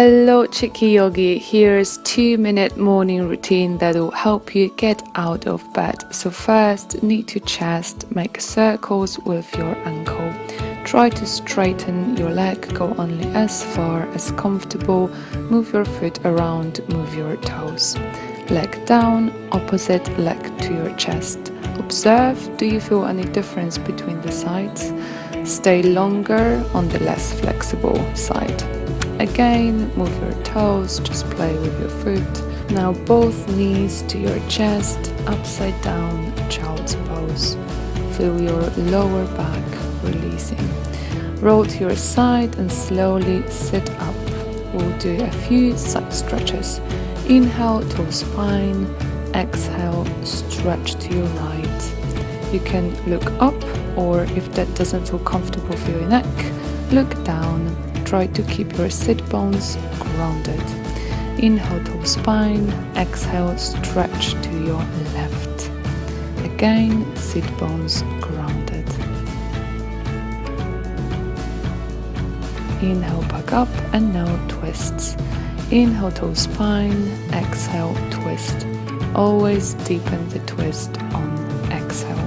Hello Chicky Yogi, here's 2-minute morning routine that will help you get out of bed. So first, knee to chest, make circles with your ankle. Try to straighten your leg, go only as far as comfortable, move your foot around, move your toes. Leg down, opposite leg to your chest. Observe, do you feel any difference between the sides? Stay longer on the less flexible side. Again, move your toes, just play with your foot. Now both knees to your chest, upside down, child's pose. Feel your lower back releasing. Roll to your side and slowly sit up. We'll do a few side stretches. Inhale, toe spine. Exhale, stretch to your right. You can look up, or if that doesn't feel comfortable for your neck, look down. Try to keep your sit bones grounded. Inhale, toe spine. Exhale, stretch to your left. Again, sit bones grounded. Inhale, back up, and now twists. Inhale, toe spine. Exhale, twist. Always deepen the twist on exhale.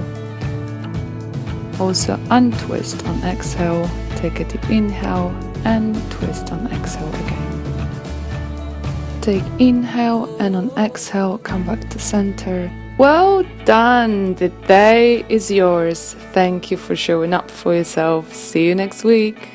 Also untwist on exhale. Take a deep inhale and twist on exhale again. Take inhale and on exhale come back to center. Well done! The day is yours. Thank you for showing up for yourself. See you next week.